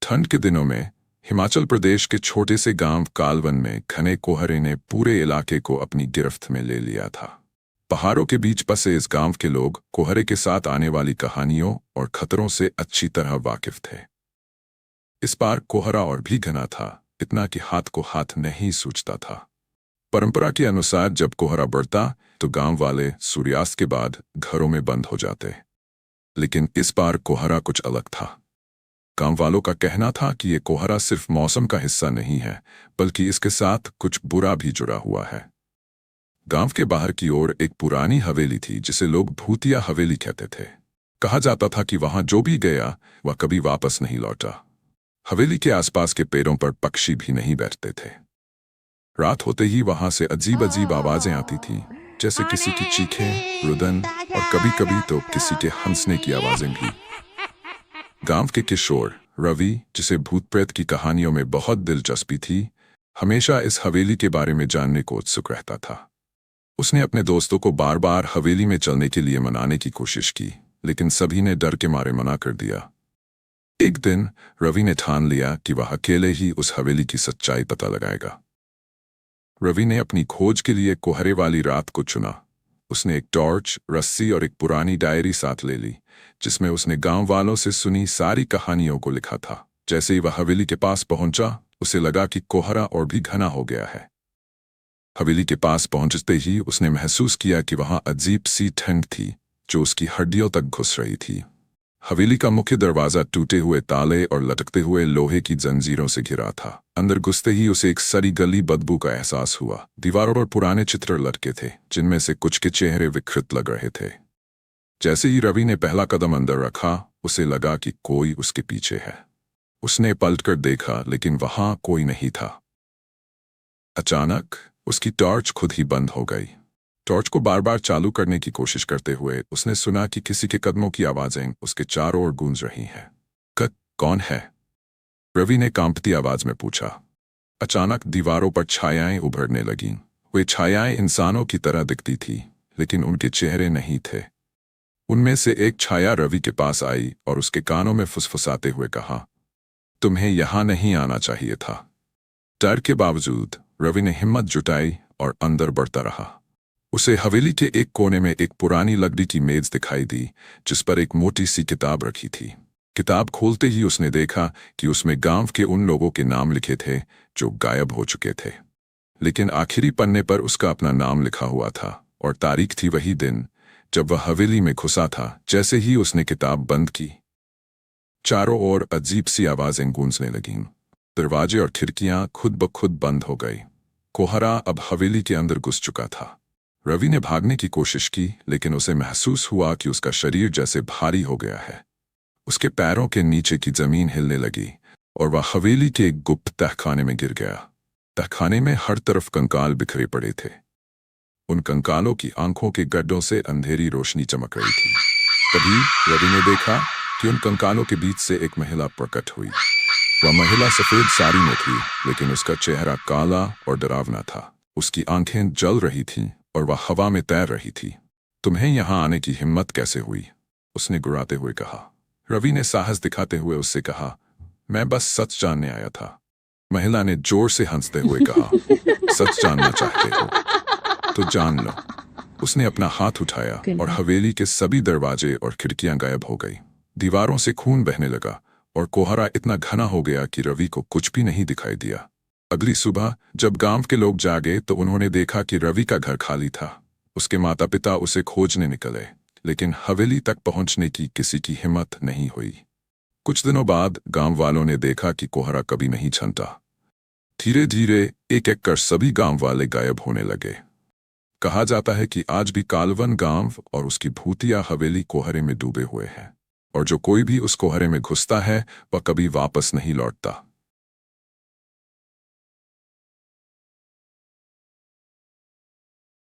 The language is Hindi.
ठंड के दिनों में हिमाचल प्रदेश के छोटे से गांव कालवन में घने कोहरे ने पूरे इलाके को अपनी गिरफ्त में ले लिया था। पहाड़ों के बीच बसे इस गांव के लोग कोहरे के साथ आने वाली कहानियों और खतरों से अच्छी तरह वाकिफ थे। इस बार कोहरा और भी घना था, इतना कि हाथ को हाथ नहीं सूझता था। परंपरा के अनुसार जब कोहरा बढ़ता तो गांव वाले सूर्यास्त के बाद घरों में बंद हो जाते, लेकिन इस बार कोहरा कुछ अलग था। गांव वालों का कहना था कि ये कोहरा सिर्फ मौसम का हिस्सा नहीं है, बल्कि इसके साथ कुछ बुरा भी जुड़ा हुआ है। गांव के बाहर की ओर एक पुरानी हवेली थी जिसे लोग भूतिया हवेली कहते थे। कहा जाता था कि वहां जो भी गया वह कभी वापस नहीं लौटा। हवेली के आसपास के पेड़ों पर पक्षी भी नहीं बैठते थे। रात होते ही वहां से अजीब अजीब आवाजें आती थीं, जैसे किसी की चीखें, रुदन और कभी-कभी तो किसी के हंसने की आवाजें भी। गांव के किशोर रवि, जिसे भूत प्रेत की कहानियों में बहुत दिलचस्पी थी, हमेशा इस हवेली के बारे में जानने को उत्सुक रहता था। उसने अपने दोस्तों को बार बार हवेली में चलने के लिए मनाने की कोशिश की, लेकिन सभी ने डर के मारे मना कर दिया। एक दिन रवि ने ठान लिया कि वह अकेले ही उस हवेली की सच्चाई पता लगाएगा। रवि ने अपनी खोज के लिए कोहरे वाली रात को चुना। उसने एक टॉर्च, रस्सी और एक पुरानी डायरी साथ ले ली, जिसमें उसने गांव वालों से सुनी सारी कहानियों को लिखा था। जैसे ही वह हवेली के पास पहुंचा, उसे लगा कि कोहरा और भी घना हो गया है। हवेली के पास पहुंचते ही उसने महसूस किया कि वहां अजीब सी ठंड थी जो उसकी हड्डियों तक घुस रही थी। हवेली का मुख्य दरवाजा टूटे हुए ताले और लटकते हुए लोहे की जंजीरों से घिरा था। अंदर घुसते ही उसे एक सड़ी गली बदबू का एहसास हुआ। दीवारों पर पुराने चित्र लटके थे, जिनमें से कुछ के चेहरे विकृत लग रहे थे। जैसे ही रवि ने पहला कदम अंदर रखा, उसे लगा कि कोई उसके पीछे है। उसने पलटकर देखा, लेकिन वहां कोई नहीं था। अचानक उसकी टॉर्च खुद ही बंद हो गई। टॉर्च को बार बार चालू करने की कोशिश करते हुए उसने सुना कि किसी के कदमों की आवाजें उसके चारों ओर गूंज रही हैं। कौन है? रवि ने कांपती आवाज में पूछा। अचानक दीवारों पर छायाएं उभरने लगीं। वे छायाएं इंसानों की तरह दिखती थी, लेकिन उनके चेहरे नहीं थे। उनमें से एक छाया रवि के पास आई और उसके कानों में फुसफुसाते हुए कहा, तुम्हें यहां नहीं आना चाहिए था। डर के बावजूद रवि ने हिम्मत जुटाई और अंदर बढ़ता रहा। उसे हवेली के एक कोने में एक पुरानी लकड़ी की मेज दिखाई दी, जिस पर एक मोटी सी किताब रखी थी। किताब खोलते ही उसने देखा कि उसमें गांव के उन लोगों के नाम लिखे थे जो गायब हो चुके थे, लेकिन आखिरी पन्ने पर उसका अपना नाम लिखा हुआ था और तारीख थी वही दिन जब वह हवेली में घुसा था। जैसे ही उसने किताब बंद की, चारों ओर अजीब सी आवाजें गूंजने लगीं। दरवाजे और खिड़कियां खुद ब खुद बंद हो गई। कोहरा अब हवेली के अंदर घुस चुका था। रवि ने भागने की कोशिश की, लेकिन उसे महसूस हुआ कि उसका शरीर जैसे भारी हो गया है। उसके पैरों के नीचे की जमीन हिलने लगी और वह हवेली के एक गुप्त तहखाने में गिर गया। तहखाने में हर तरफ कंकाल बिखरे पड़े थे। उन कंकालों की आंखों के गड्ढों से अंधेरी रोशनी चमक रही थी। तभी रवि ने देखा कि उन कंकालों के बीच से एक महिला प्रकट हुई। वह महिला सफेद साड़ी में थी, लेकिन उसका चेहरा काला और डरावना था। उसकी आंखें जल रही थीं और वह हवा में तैर रही थी। तुम्हें यहां आने की हिम्मत कैसे हुई? उसने गुर्राते हुए कहा। रवि ने साहस दिखाते हुए उससे कहा, मैं बस सच जानने आया था। महिला ने जोर से हंसते हुए कहा, सच जानना चाहते हो तो जान लो। उसने अपना हाथ उठाया और हवेली के सभी दरवाजे और खिड़कियां गायब हो गई। दीवारों से खून बहने लगा और कोहरा इतना घना हो गया कि रवि को कुछ भी नहीं दिखाई दिया। अगली सुबह जब गांव के लोग जागे तो उन्होंने देखा कि रवि का घर खाली था। उसके माता पिता उसे खोजने निकले, लेकिन हवेली तक पहुंचने की किसी की हिम्मत नहीं हुई। कुछ दिनों बाद गांव वालों ने देखा कि कोहरा कभी नहीं छंटा। धीरे धीरे एक एक कर सभी गांव वाले गायब होने लगे। कहा जाता है कि आज भी कालवन गांव और उसकी भूतिया हवेली कोहरे में डूबे हुए हैं, और जो कोई भी उस कोहरे में घुसता है वह कभी वापस नहीं लौटता।